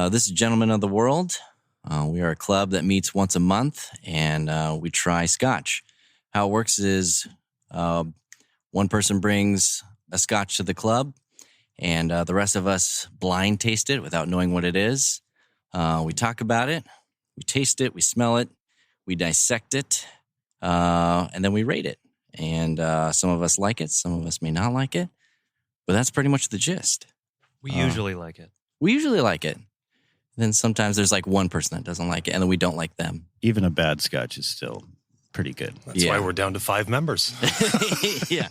This is Gentlemen of the World. We are a club that meets once a month, and we try Scotch. How it works is one person brings a Scotch to the club, and the rest of us blind taste it without knowing what it is. We talk about it, we taste it, we smell it, we dissect it, and then we rate it. And some of us like it, some of us may not like it, but that's pretty much the gist. We usually like it. We usually like it. Then sometimes there's like one person that doesn't like it, and then we don't like them. Even a bad Scotch is still pretty good. That's why we're down to 5 members. Yeah.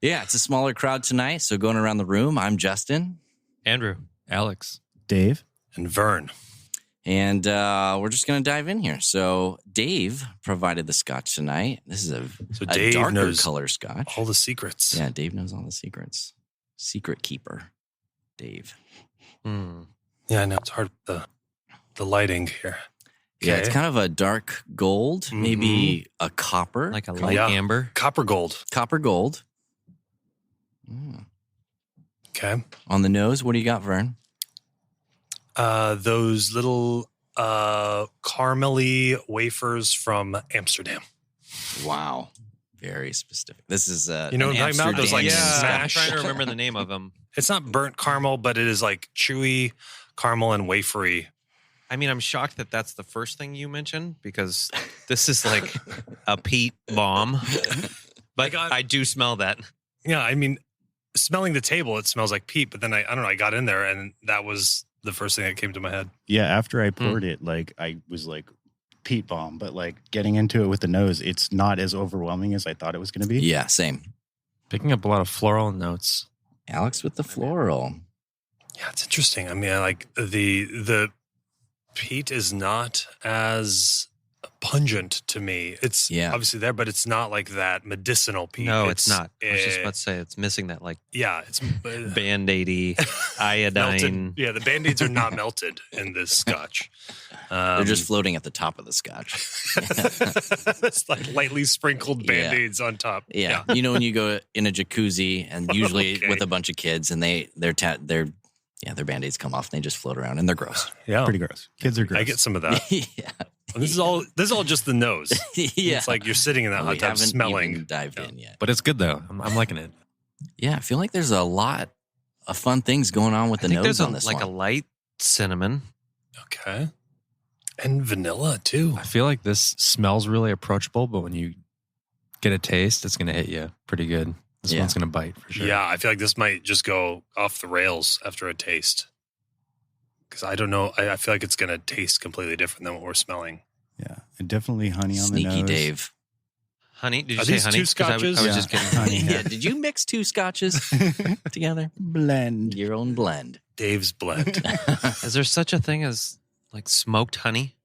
Yeah, it's a smaller crowd tonight, so going around the room, I'm Justin. Andrew. Alex. Dave. And Vern. And we're just going to dive in here. So Dave provided the Scotch tonight. This is a Dave darker knows color Scotch. all the secrets. Yeah, Dave knows all the secrets. Secret keeper, Dave. Yeah, I know. It's hard with the lighting here. Yeah, it's kind of a dark gold, maybe a copper. Like a light amber. Copper gold. Copper gold. Okay. On the nose, what do you got, Vern? Those little caramely wafers from Amsterdam. Wow. Very specific. This is You know what I'm talking about? Those, like, I'm smash. trying to remember the name of them. It's not burnt caramel, but it is like chewy caramel and wafery. I mean, I'm shocked that that's the first thing you mentioned because this is like a peat bomb. But I do smell that. Yeah, I mean, smelling the table, it smells like peat. But then I don't know, I got in there and that was the first thing that came to my head. Yeah, after I poured it, like I was like peat bomb, but like getting into it with the nose, it's not as overwhelming as I thought it was going to be. Yeah, same. Picking up a lot of floral notes. Alex with the floral. Yeah, it's interesting. I mean, I like the peat is not as pungent to me. It's obviously there, but it's not like that medicinal peat. No, it's not. I was just about to say it's missing that like it's Band-Aidy, iodine. Yeah, the Band-Aids are not melted in this Scotch. They're just floating at the top of the Scotch. It's like lightly sprinkled Band-Aids on top. Yeah. You know when you go in a jacuzzi and usually with a bunch of kids and their Band-Aids come off and they just float around and they're gross. Yeah. Pretty gross. Kids are gross. I get some of that. Yeah. This is all just the nose. Yeah. It's like you're sitting in that hot tub smelling. Even dived in yet. But it's good, though. I'm liking it. Yeah, I feel like there's a lot of fun things going on with the nose on this like one. a light cinnamon. Okay. And vanilla, too. I feel like this smells really approachable, but when you get a taste, it's going to hit you pretty good. This one's going to bite for sure. Yeah, I feel like this might just go off the rails after a taste. Because I don't know. I feel like it's going to taste completely different than what we're smelling. Yeah, and definitely honey on the nose. Sneaky Dave. Honey? Did you Are say these honey? two Scotches? I was just kidding. Honey. Yeah, did you mix two Scotches together? Blend. Your own blend. Dave's blend. Is there such a thing as like smoked honey?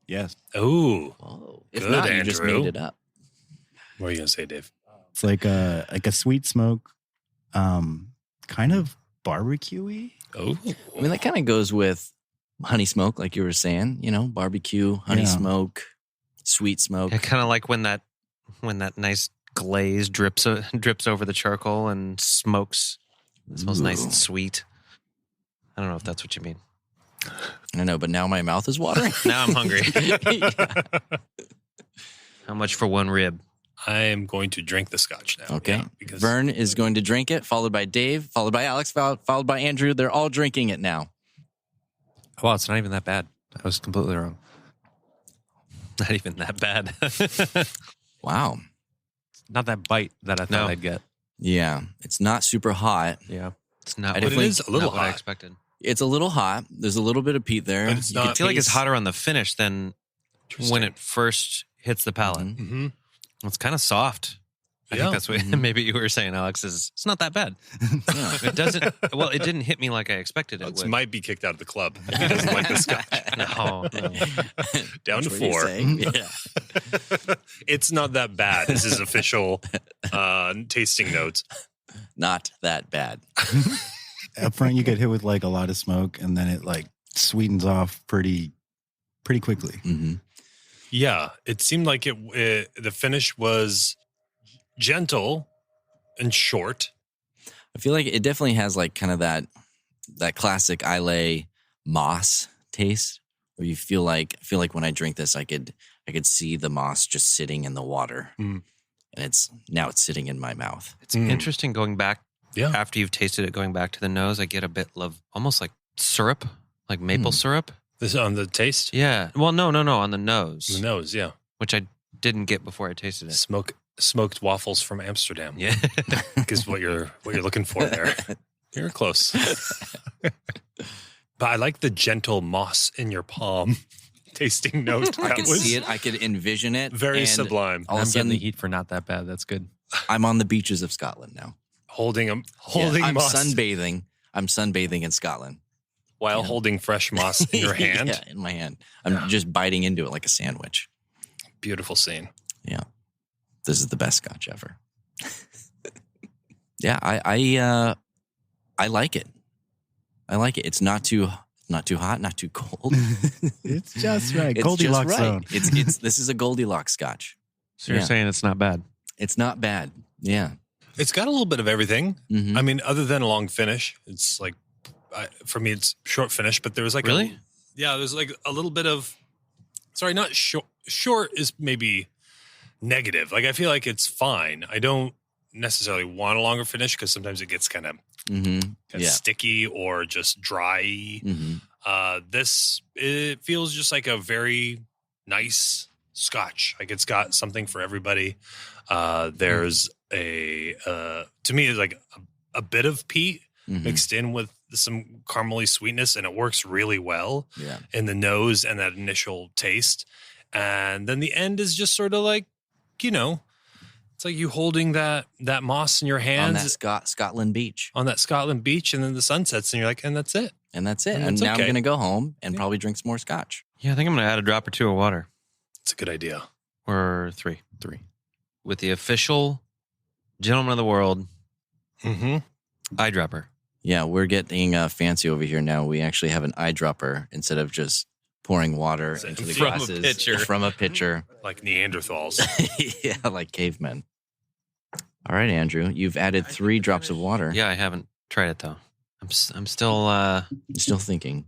Yes. Ooh. Whoa. If Good, not, you just Andrew. made it up. What are you going to say, Dave? It's like a sweet smoke, kind of barbecue-y. Oh. I mean, that kind of goes with honey smoke, like you were saying, barbecue, honey smoke, sweet smoke. Yeah, kind of like when that nice glaze drips over the charcoal and smokes. It smells nice and sweet. I don't know if that's what you mean. I know, but now my mouth is watering. Now I'm hungry. How much for one rib? I am going to drink the Scotch now. Okay. Yeah, because Vern is going to drink it, followed by Dave, followed by Alex, followed by Andrew. They're all drinking it now. Wow, it's not even that bad. I was completely wrong. Not even that bad. Wow. Not that bite that I thought I'd get. Yeah. It's not super hot. Yeah. It's not. I but it definitely- is a little not what I hot. expected. It's a little hot. There's a little bit of peat there. But it's You not- could I feel like it's taste- hotter on the finish than when it first hits the palate. Mhm. Mm-hmm. It's kind of soft. I Yeah. think that's what maybe you were saying, Alex. It's not that bad. Yeah. It doesn't. Well, it didn't hit me like I expected it Alex would. might be kicked out of the club if he doesn't like the Scotch. No. Down to That's what you're 4. saying. Yeah. It's not that bad. This is official tasting notes. Not that bad. Up front, you get hit with like a lot of smoke, and then it like sweetens off pretty quickly. Mm-hmm. Yeah, it seemed like the finish was gentle and short. I feel like it definitely has like kind of that classic Islay moss taste, where you feel like when I drink this, I could see the moss just sitting in the water, and it's sitting in my mouth. It's interesting going back. Yeah. After you've tasted it, going back to the nose, I get a bit of almost like syrup, like maple syrup. This on the taste? Yeah. Well, no, on the nose. The nose, yeah. Which I didn't get before I tasted it. Smoked waffles from Amsterdam. Yeah. Is what you're looking for there. You're close. But I like the gentle moss in your palm tasting note. I could see it. I could envision it. Very sublime. I'm getting the heat for not that bad. That's good. I'm on the beaches of Scotland now. Holding I'm moss. sunbathing. I'm sunbathing in Scotland. While holding fresh moss in your hand? Yeah, in my hand. I'm just biting into it like a sandwich. Beautiful scene. Yeah. This is the best Scotch ever. Yeah, I like it. I like it. It's not too hot, not too cold. It's just right. It's Goldilocks just right. zone. It's this is a Goldilocks Scotch. So you're saying it's not bad? It's not bad. Yeah. It's got a little bit of everything. Mm-hmm. I mean, other than a long finish, it's like, for me, it's short finish, but there was like Really? there's like a little bit of, sorry, not short. Short is maybe negative. Like, I feel like it's fine. I don't necessarily want a longer finish because sometimes it gets kind of sticky or just dry. Mm-hmm. It feels just like a very nice Scotch. Like, it's got something for everybody. There's to me, it's like a bit of peat mixed in with some caramely sweetness, and it works really well in the nose and that initial taste. And then the end is just sort of like, it's like you holding that moss in your hands on that Scotland beach. On that Scotland beach, and then the sun sets, and you're like, and that's it. And that's it. And now I'm going to go home and probably drink some more Scotch. Yeah, I think I'm going to add a drop or two of water. It's a good idea. Or three. With the official gentleman of the world eyedropper. Yeah, we're getting fancy over here now. We actually have an eyedropper instead of just pouring water into the glasses from a pitcher. Like Neanderthals. Yeah, like cavemen. All right, Andrew, you've added 3 drops of water. Yeah, I haven't tried it though. I'm still still thinking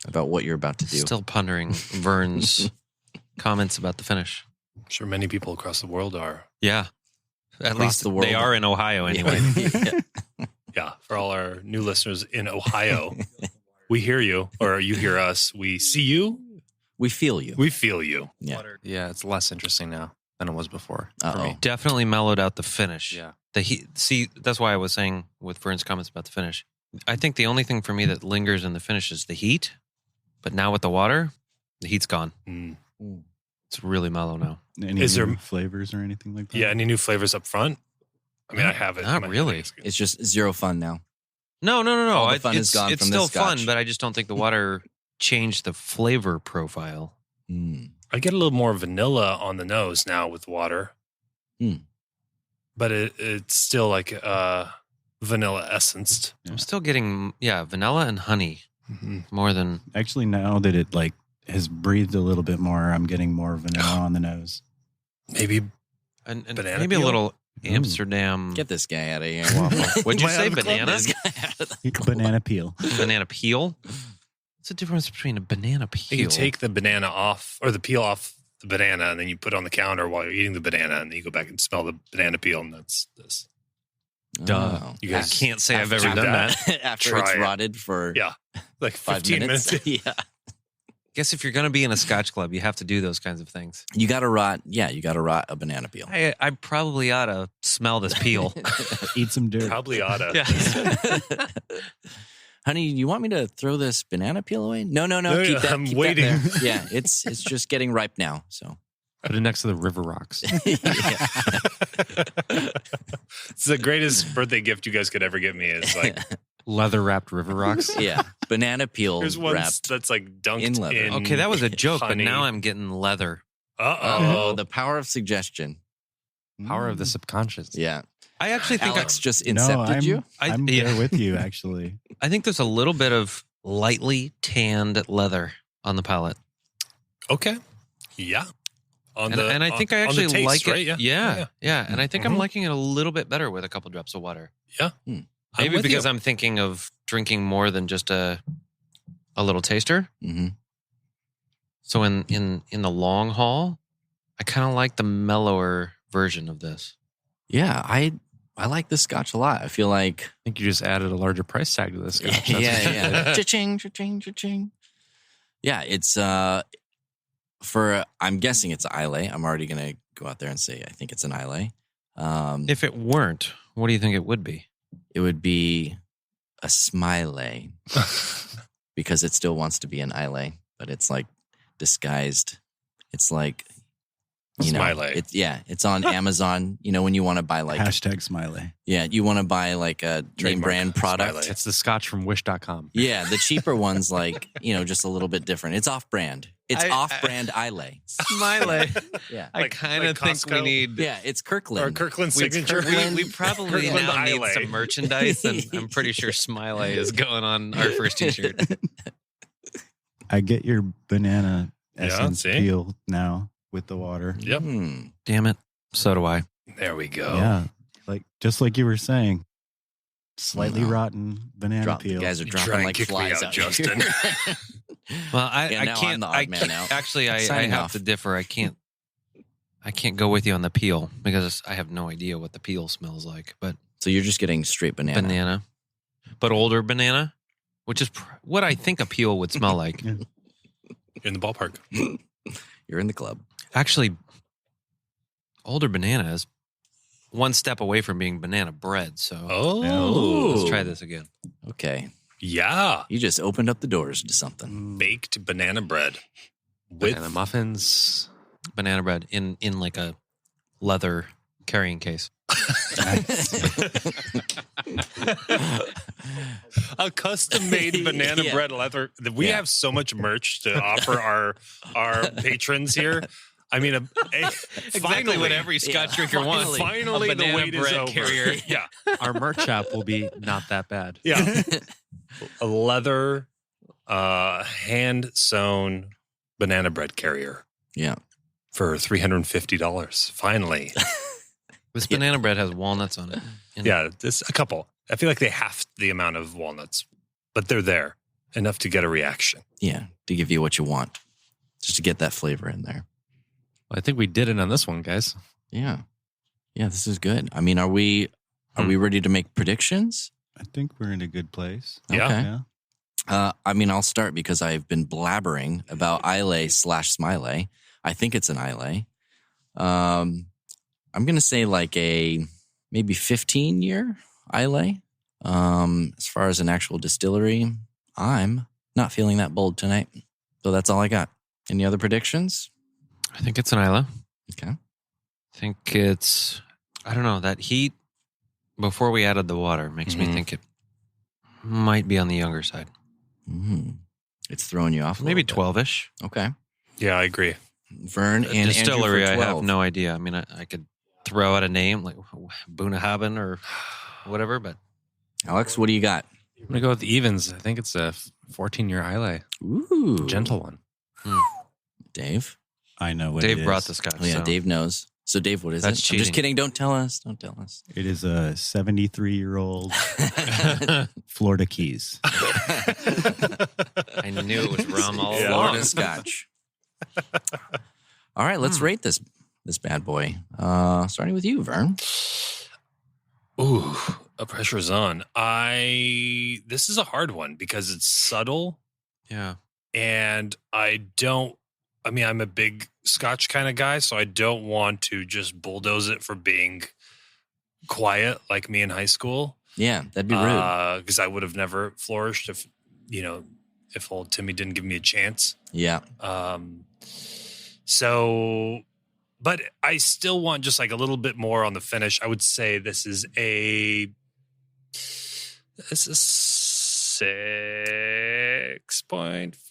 about what you're about to do. Still pondering Vern's comments about the finish. I'm sure many people across the world are. Yeah. At least the world. They are in Ohio anyway. Yeah, for all our new listeners in Ohio, we hear you, or you hear us. We see you. We feel you. We feel you. Yeah, it's less interesting now than it was before. For me. Definitely mellowed out the finish. Yeah. The heat. See, that's why I was saying with Vern's comments about the finish. I think the only thing for me that lingers in the finish is the heat. But now with the water, the heat's gone. It's really mellow now. Is there flavors or anything like that? Yeah, any new flavors up front? I mean, I have it. Not really. It's just zero fun now. No. All the fun is gone it's from still this Scotch. fun, but I just don't think the water changed the flavor profile. I get a little more vanilla on the nose now with water. But it's still like vanilla essenced. I'm still getting, vanilla and honey more than... Actually, now that it like has breathed a little bit more, I'm getting more vanilla on the nose. Maybe and banana maybe peel? a little Amsterdam... Get this guy out of here. What'd you say, banana? Banana peel. Banana peel? What's the difference between a banana peel? You take the banana off, or the peel off the banana, and then you put it on the counter while you're eating the banana, and then you go back and smell the banana peel, and that's this. Duh. You guys I can't say I've have to ever do done that. After Try it's it. rotted for like 5 15 minutes. Yeah. Guess if you're going to be in a Scotch club, you have to do those kinds of things. You got to rot a banana peel. I probably ought to smell this peel. Eat some dirt. Probably oughta. Yeah. Honey, you want me to throw this banana peel away? No. No, Keep that. I'm keep waiting. That there. Yeah, it's just getting ripe now. So Put it next to the river rocks. It's the greatest birthday gift you guys could ever give me. Is like Leather wrapped river rocks. yeah, banana peel there's one wrapped. that's like dunked in leather. in Okay, that was a joke, but honey. now I'm getting leather. Oh, the power of suggestion. Power of the subconscious. Yeah, I actually think Alex just incepted you. I'm there with you, actually. I think there's a little bit of lightly tanned leather on the palate. Okay. Yeah. And I think I on the actually taste, like right? it. Yeah. Yeah. And I think I'm liking it a little bit better with a couple drops of water. Yeah. Maybe because I'm thinking of drinking more than just a little taster. Mm-hmm. So in the long haul, I kind of like the mellower version of this. Yeah, I like this Scotch a lot. I feel like I think you just added a larger price tag to this Scotch. That's yeah. Cha-ching, cha-ching, cha-ching. Yeah, it's I'm guessing it's Islay. I'm already gonna go out there and say I think it's an Islay. If it weren't, what do you think it would be? It would be a Smiley because it still wants to be an Islay, but it's like disguised. It's like Smiley. It's on Amazon. When you want to buy like Hashtag Smiley. Yeah, you want to buy like a name Trademark brand product. Smiley. It's the Scotch from Wish.com. Yeah, the cheaper one's like, just a little bit different. It's off-brand. It's off-brand Islay. Smiley. Yeah. I kind of think we Costco? need. Yeah, it's Kirkland. Or Kirkland signature. We probably Kirkland now need Islay. some merchandise, and I'm pretty sure Smiley is going on our first T-shirt. I get your banana Yeah, essence see? peel now with the water. Yep. Damn it! So do I. There we go. Yeah, just like you were saying, slightly Wow. rotten banana The peel. guys are You dropping try and like kick me flies out, out Justin. here. Well, Yeah, I now I'm can't. the I odd man can't out. actually. I Signing have off. to differ. I can't go with you on the peel because I have no idea what the peel smells like. But So you're just getting straight banana. but older banana, which is what I think a peel would smell like. Yeah. You're in the ballpark. You're in the club. Actually, older banana is one step away from being banana bread. So Oh. let's try this again. Okay. Yeah. You just opened up the doors to something. Baked banana bread. With Banana muffins. Banana bread in like a leather carrying case. a custom-made banana Yeah. bread leather. We Yeah. have so much merch to offer our patrons here. I mean, finally, what every Scotch drinker wants. Finally, A the banana wait is bread over. carrier. Yeah, Our merch shop will be not that bad. yeah. A leather, hand-sewn banana bread carrier Yeah. for $350. Finally, This banana bread has walnuts on it. And yeah. This a couple. I feel like they half the amount of walnuts, but they're there enough to get a reaction. Yeah. To give you what you want. Just to get that flavor in there. Well, I think we did it on this one, guys. Yeah. Yeah, this is good. I mean, are we ready to make predictions? I think we're in a good place. Yeah. Okay. Yeah. I mean, I'll start because I've been blabbering about Islay/Smiley. I think it's an Islay. I'm going to say like a maybe 15-year Islay. As far as an actual distillery, I'm not feeling that bold tonight. So that's all I got. Any other predictions? I think it's an Isla. Okay. I think it's, I don't know, that heat before we added the water makes me Mhm. think it might be on the younger side. It's throwing you off. a Maybe little bit. 12-ish. Okay. Yeah, I agree. Vern and Distillery, Andrew for I 12. have no idea. I mean, I could throw out a name like Bunahaben or whatever, but Alex, what do you got? I'm going to go with the evens. I think it's a 14-year Islay. Ooh. Gentle one. Dave? I know what it Dave is. brought the Scotch. Oh, yeah, so. Dave knows. So, Dave, what is That's it? I'm cheating. just kidding. Don't tell us. Don't tell us. It is a 73-year-old Florida Keys. I knew it was rum all Yeah. along. Florida Scotch. All right, let's rate this bad boy. Starting with you, Vern. Ooh, a pressure's on. This is a hard one because it's subtle Yeah. and I'm a big Scotch kind of guy, so I don't want to just bulldoze it for being quiet like me in high school. Yeah, that'd be rude. Because I would have never flourished if old Timmy didn't give me a chance. Yeah. But I still want just like a little bit more on the finish. I would say this is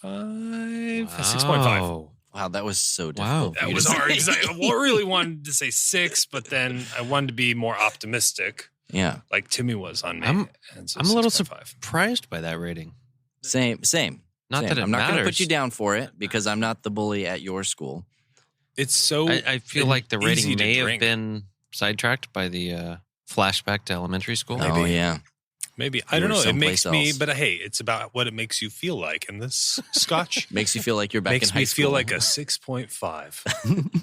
6.5. 6.5. Wow, that was so difficult. Wow. for That you was to hard say. because I really wanted to say 6, but then I wanted to be more optimistic, Yeah, like Timmy was on me. I'm and so a little 6.5. surprised by that rating. same. Not Same. that it I'm not going to matters. put you down for it because I'm not the bully at your school. It's so. I feel like the easy rating to may have drink. been sidetracked by the flashback to elementary school. Oh yeah, Maybe. I You don't were know. It makes someplace me, else. but hey, it's about what it makes you feel like. And this Scotch Makes you feel like you're back in makes high me school. feel like a 6.5.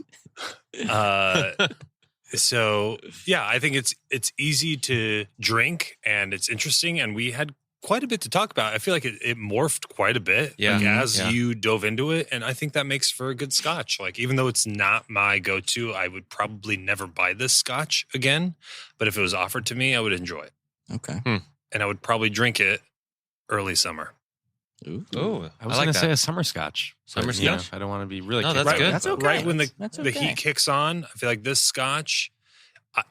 So yeah, I think it's easy to drink and it's interesting. And we had quite a bit to talk about. I feel like it morphed quite a bit like, as you dove into it. And I think that makes for a good Scotch. Like, even though it's not my go-to, I would probably never buy this Scotch again. But if it was offered to me, I would enjoy it. Okay. And I would probably drink it early summer. Ooh. Oh, I was going to say a summer Scotch. Summer but, you know, Scotch? I don't want to be really. No, kicked that's out. good. That's okay. Right when That's the okay. heat kicks on, I feel like this Scotch,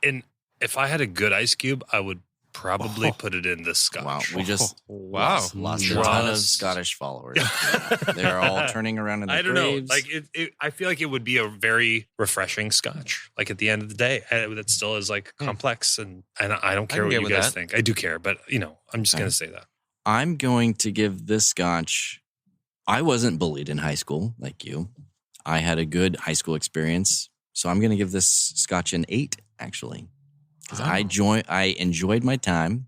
and if I had a good ice cube, I would probably put it in this Scotch. Wow. We just Wow. lost a ton of Just- Scottish followers. They're all turning around in the I don't know. graves. Like I feel like it would be a very refreshing Scotch. Like at the end of the day, that still is like complex, and I don't care can what get you with guys that. think. I do care, but I'm just Okay. gonna say that. I'm going to give this Scotch. I wasn't bullied in high school like you. I had a good high school experience. So I'm going to give this Scotch an 8, actually. Because I enjoyed my time.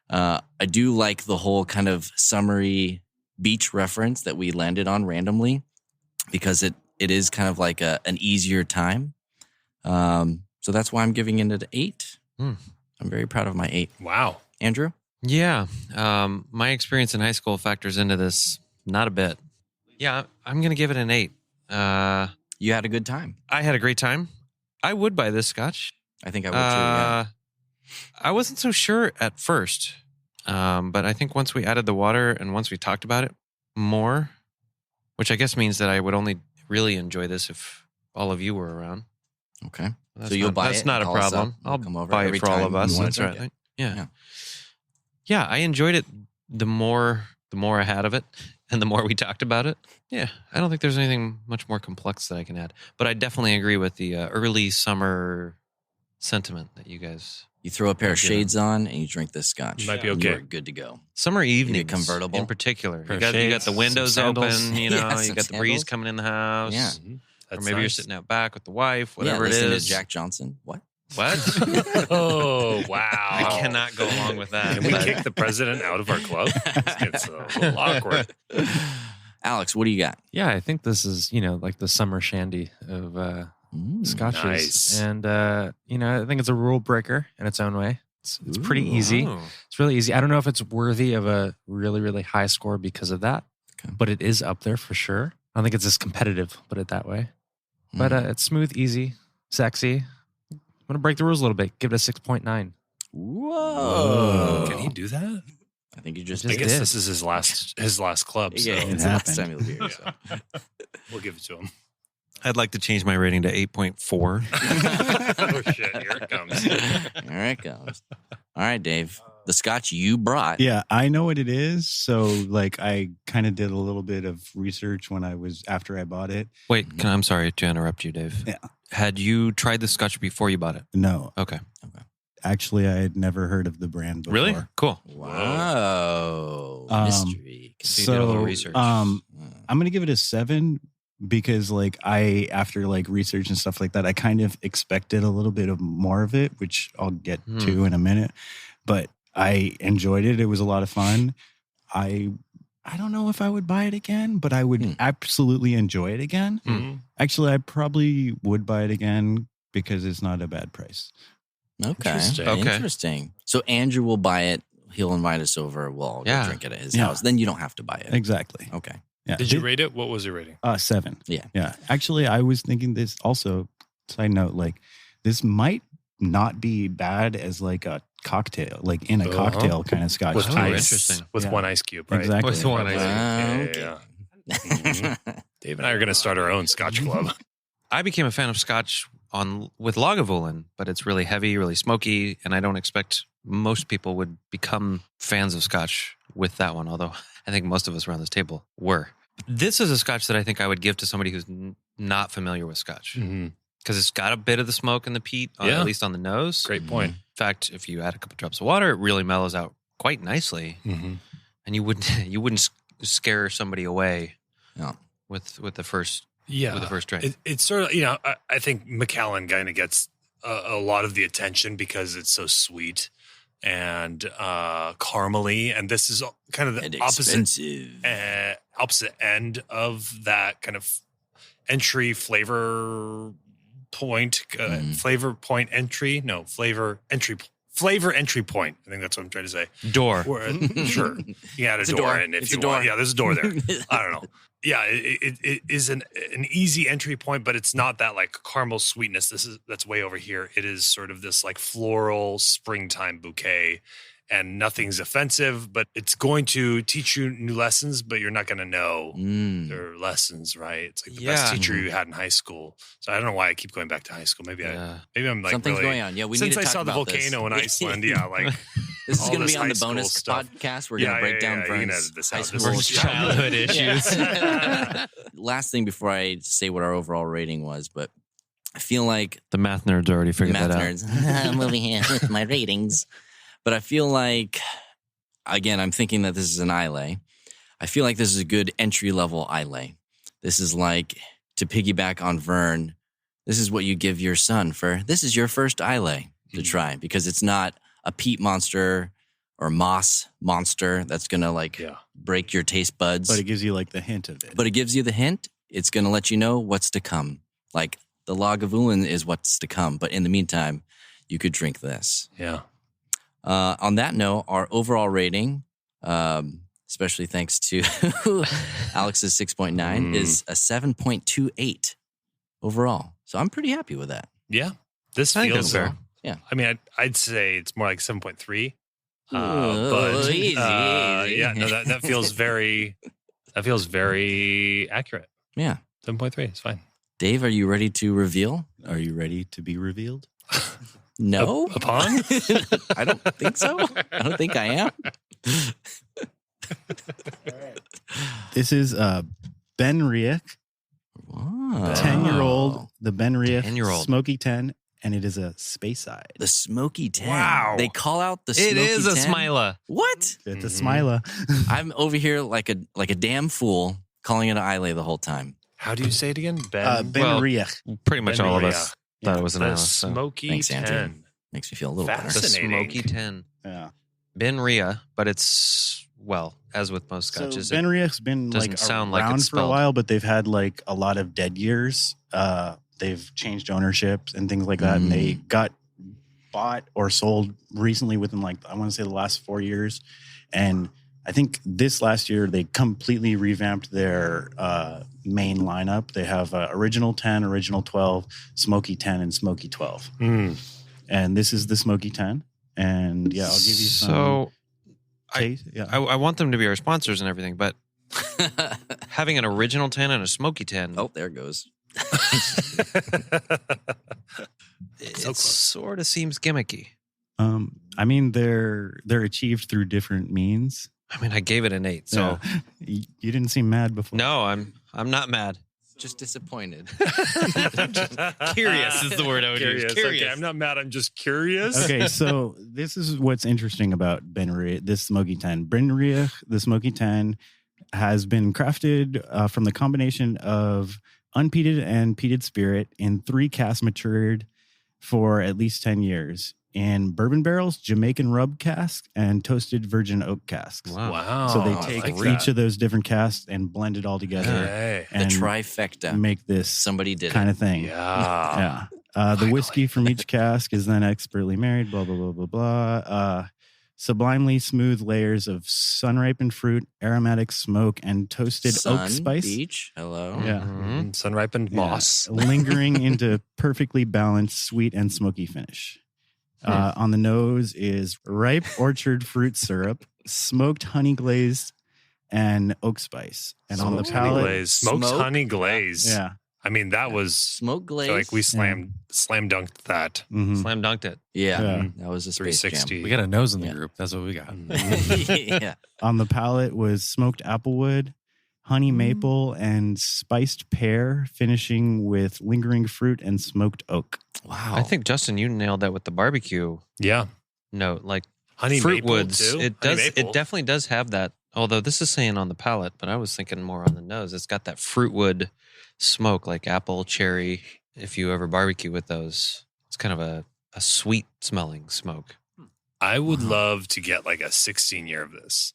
I do like the whole kind of summery beach reference that we landed on randomly, because it is kind of like an easier time. So that's why I'm giving it an 8. I'm very proud of my 8. Wow. Andrew? Yeah. My experience in high school factors into this not a bit. Yeah, I'm going to give it an 8. You had a good time. I had a great time. I would buy this Scotch. I think I would too, yeah. I wasn't so sure at first, but I think once we added the water and once we talked about it more, which I guess means that I would only really enjoy this if all of you were around. Okay. That's So you'll buy that's it not and a call us problem. up. We'll I'll come over buy every it for all time of us. you wanna That's drink right. it. Yeah. Yeah, I enjoyed it the more I had of it and the more we talked about it. Yeah, I don't think there's anything much more complex that I can add. But I definitely agree with the early summer sentiment that you guys... You throw a pair of Yeah. shades on and you drink this Scotch. Might be and okay. You're good to go. Summer evenings, convertible. in particular. Pair You of got shades, the windows some open, sandals. you know, Yeah, you some got the breeze sandals. coming in the house. Yeah. That's Or maybe you're nice. sitting out back with the wife, whatever yeah, it listen is. to Jack Johnson. What? What? Oh, wow. I cannot go along with that. Can we but- kick the president out of our club? It's a little awkward. Alex, what do you got? Yeah, I think this is, like the summer shandy of scotches. nice. And, I think it's a rule breaker in its own way. It's pretty Ooh. easy. Oh. It's really easy. I don't know if it's worthy of a really, really high score because of that, Okay. but it is up there for sure. I don't think it's as competitive, put it that way. But Mm. it's smooth, easy, sexy. I'm going to break the rules a little bit. Give it a 6.9. Whoa. Can he do that? I think you just I Just guess did. this is his last club, so Yeah, It it's the last happened. time you'll be here. So. we'll give it to him. I'd like to change my rating to 8.4. Oh shit! Here it comes. Here it goes. All right, Dave. The Scotch you brought. Yeah, I know what it is. So, like, I kind of did a little bit of research after I bought it. Wait, I'm sorry to interrupt you, Dave. Yeah. Had you tried the Scotch before you bought it? No, Okay. actually, I had never heard of the brand before. Really? Cool. Wow. Um, Mystery. So you did a little research. I'm gonna give it a 7 because, like, after research and stuff like that, I kind of expected a little bit of more of it, which I'll get to in a minute. But I enjoyed it. It was a lot of fun. I don't know if I would buy it again, but I would absolutely enjoy it again. Mhm. Actually, I probably would buy it again because it's not a bad price. Okay. Interesting. Okay. Interesting. So Andrew will buy it. He'll invite us over. We'll all go Yeah. drink it at his Yeah. house. Then you don't have to buy it. Exactly. Okay. Yeah. Did you rate it? What was your rating? 7. Yeah. Yeah. Actually, I was thinking this also, side note, this might not be bad as a cocktail, in a cocktail kind of scotch. With taste. ice, interesting. with Yeah. one ice cube, right? Exactly. With one ice cube. Yeah, Okay. Dave and I are going to start our own Scotch club. I became a fan of Scotch with Lagavulin, but it's really heavy, really smoky, and I don't expect most people would become fans of Scotch with that one, although I think most of us around this table were. This is a Scotch that I think I would give to somebody who's not familiar with Scotch Mm-hmm. because it's got a bit of the smoke and the peat, Yeah. at least on the nose. Great point. In fact, if you add a couple drops of water, it really mellows out quite nicely, Mm-hmm. and you wouldn't scare somebody away Yeah. with the first Yeah, with the first drink. it's sort of I think Macallan kind of gets a lot of the attention because it's so sweet. and caramely. And this is kind of the And opposite expensive. opposite end of that kind of entry flavor point, flavor entry point. I think that's what I'm trying to say. Door. Sure. You add a It's a door door. in if It's you a door. want. Yeah, there's a door there. I don't know. Yeah, it is an easy entry point, but it's not that like caramel sweetness. That's way over here. It is sort of this like floral springtime bouquet, and nothing's offensive, but it's going to teach you new lessons, but you're not going to know their lessons, right? It's like the best teacher you had in high school. So I don't know why I keep going back to high school. Maybe I'm like Something's really, going on. Yeah, we since need to I talk saw the about volcano in this. Iceland. Yeah, like This is all going to this be on the high school bonus stuff. podcast. We're going to break down You can Vern's edit this high out. This school is childhood issues. Last thing before I say what our overall rating was, but I feel like The math nerds already figured math that out. nerds. I'm over here with my ratings, but I feel like, again, I'm thinking that this is an Islay. I feel like this is a good entry level Islay. This is like, to piggyback on Vern, this is what you give your son for. This is your first Islay to try, because it's not a peat monster or moss monster that's gonna break your taste buds. But it gives you like the hint of it. But it gives you the hint. It's gonna let you know what's to come. Like the Lagavulin is what's to come. But in the meantime, you could drink this. Yeah. On that note, our overall rating, especially thanks to Alex's 6.9, is a 7.28 overall. So I'm pretty happy with that. Yeah. This I think feels that's fair. Yeah. I mean, I'd say it's more like 7.3. Oh, But easy. yeah, no, that feels very accurate. Yeah. 7.3. It's fine. Dave, are you ready to reveal? Are you ready to be revealed? No. Upon? I don't think so. I don't think I am. This is Benriach, Wow. 10-year-old, the Benriach 10-year-old. Smokey 10, and it is a Speyside. The Smokey 10. Wow. They call out the It Smokey is a 10? Smiler. What? It's a Smiler. I'm over here like a damn fool calling it an Islay the whole time. How do you say it again? Ben Benriach. Pretty much all of us thought it was an the island. So. Smoky Thanks, 10. Andrew. Makes me feel a little better. The Fascinating. Smokey 10. Yeah. Benriach, but it's, well, as with most So scotches, Benriach's been doesn't like sound like around it's for a spelled. while, but they've had like a lot of dead years. They've changed ownerships and things like that, and they got bought or sold recently within like, I want to say the last 4 years. And I think this last year they completely revamped their main lineup. They have original 10, original 12, Smoky 10, and Smoky 12. And this is the Smoky 10. And yeah, I'll give you some So taste. Yeah. I want them to be our sponsors and everything, but having an original 10 and a Smoky 10, Oh, there it goes. it sort of seems gimmicky. I mean, they're achieved through different means. I mean, I gave it an 8, so Yeah. You didn't seem mad before. no, I'm not mad. Just disappointed. Curious is the word I would use. Curious. Okay, I'm not mad. I'm just curious. Okay, so this is what's interesting about Benriach, this Smoky 10. Benriach, the Smoky 10, has been crafted from the combination of unpeated and peated spirit in 3 casks matured for at least 10 years in bourbon barrels, Jamaican rub casks, and toasted virgin oak casks. Wow. So they I take like each of those different casks and blend it all together Hey. The and trifecta. make this Somebody did kind it. of thing. Yeah. Yeah. The whiskey from each cask is then expertly married, blah, blah, blah, blah, blah. Sublimely smooth layers of sun-ripened fruit, aromatic smoke, and toasted Sun, oak spice. Beach. Hello. Yeah. Mhm. Sun-ripened Yeah. moss. Lingering into perfectly balanced sweet and smoky finish. On the nose is ripe orchard fruit syrup, smoked honey glazed, and oak spice. And on the Smoked honey palate, glaze. Smoked Smoke? honey glaze. yeah. I mean, that was, Smoke I glaze. feel like we slam dunked that. Mhm. Slam dunked it. Yeah, Yeah. that was a Space 360. We got a nose in the Yeah. group. That's what we got. Jam. Yeah. On the palate was smoked applewood, honey maple, and spiced pear, finishing with lingering fruit and smoked oak. Wow. I think Justin, you nailed that with the barbecue Yeah. note. Like Honey fruit maple, woods, too. it Honey does. maple. It definitely does have that. Although this is saying on the palate, but I was thinking more on the nose. It's got that fruit wood smoke, like apple, cherry. If you ever barbecue with those, it's kind of a sweet smelling smoke. I would love to get like a 16 year of this.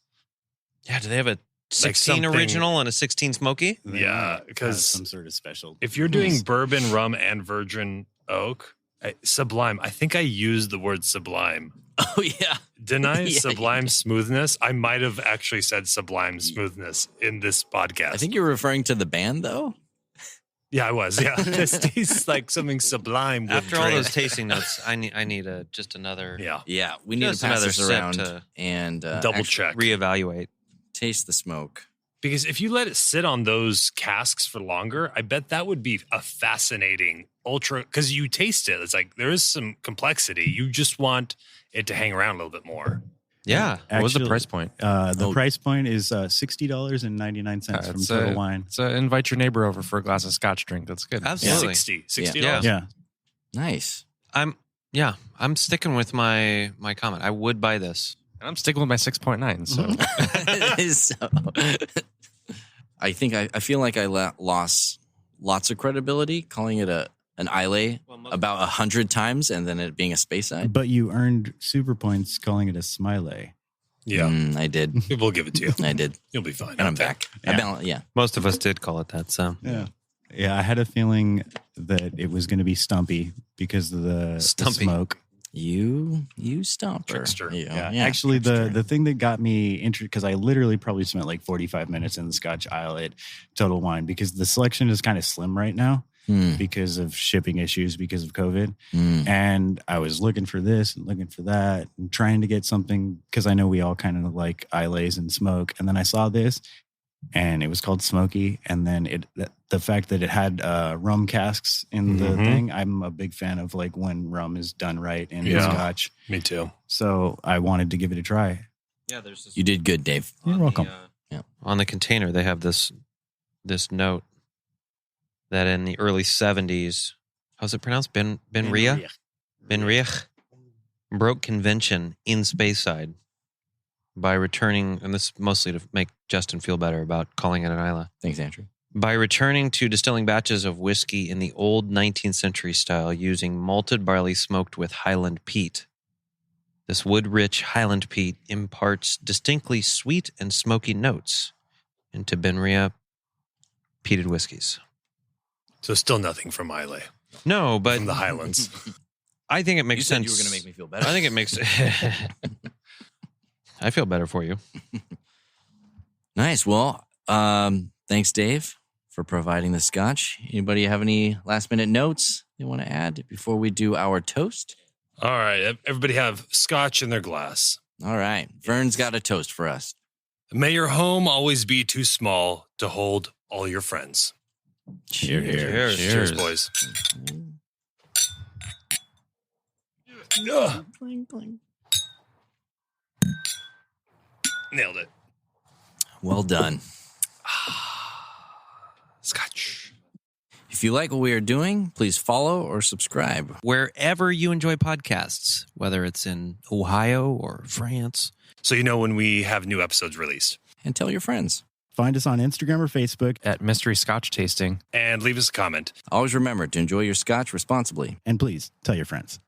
Yeah, do they have a 16 something- original and a 16 smoky? Yeah, because some sort of special. if you're doing bourbon, rum, and virgin oak, sublime. I think I used the word sublime. Oh yeah. Didn't I? Yeah, Sublime smoothness. I might have actually said sublime smoothness in this podcast. I think you're referring to the band though. Yeah, I was. Yeah, this tastes like something sublime. With After all drink. those tasting notes, I need just another Yeah, Yeah, we need Just to pass another this sip around to and double actually check. reevaluate. taste the smoke. Because if you let it sit on those casks for longer, I bet that would be a fascinating ultra. Because you taste it, it's like there is some complexity. You just want it to hang around a little bit more. Yeah. What was the Actually, price point? The price point is $60.99 from It's, Total Wine. So invite your neighbor over for a glass of Scotch drink. That's good. Absolutely. $60. Yeah. Yeah. Nice. I'm sticking with my comment. I would buy this. And I'm sticking with my 6.9. So So, I think I feel like I lost lots of credibility calling it an Islay about 100 times and then it being a space side. But you earned super points calling it a smiley. Yeah, I did. we'll give it to you. I did. You'll be fine. And I'm back. Yeah. Most of us did call it that. So Yeah. Yeah, I had a feeling that it was going to be stumpy because of the Stumpy. smoke. You stomper. Trickster. Yeah. Actually, the thing that got me interested, because I literally probably spent like 45 minutes in the Scotch aisle at Total Wine because the selection is kind of slim right now because of shipping issues because of COVID. And I was looking for this and looking for that and trying to get something because I know we all kind of like Isleys and smoke. And then I saw this and it was called Smokey. And then the fact that it had rum casks in the thing, I'm a big fan of like when rum is done right in Scotch. Me too. So I wanted to give it a try. yeah, there's this You did good, Dave. You're welcome. On the container, they have this note that in the early 70s, how's it pronounced? Benriach? Benriach broke convention in Speyside by returning, and this is mostly to make Justin feel better about calling it an Islay, Thanks, Andrew. by returning to distilling batches of whiskey in the old 19th century style using malted barley smoked with Highland peat. This wood-rich Highland peat imparts distinctly sweet and smoky notes into Benriach peated whiskeys. So still nothing from Islay, No, but from the Highlands. I think it makes You said sense. you were going to make me feel better. I think it makes. I feel better for you. Nice. Well, thanks, Dave, for providing the Scotch. Anybody have any last minute notes they want to add before we do our toast? All right, everybody have Scotch in their glass. All right. Vern's got a toast for us. May your home always be too small to hold all your friends. Cheers. Cheers, boys. Ugh. Nailed it. Well done. Scotch. If you like what we are doing, please follow or subscribe. Wherever you enjoy podcasts, whether it's in Ohio or France. So you know when we have new episodes released. And tell your friends. Find us on Instagram or Facebook. at Mystery Scotch Tasting. And leave us a comment. Always remember to enjoy your Scotch responsibly. And please tell your friends.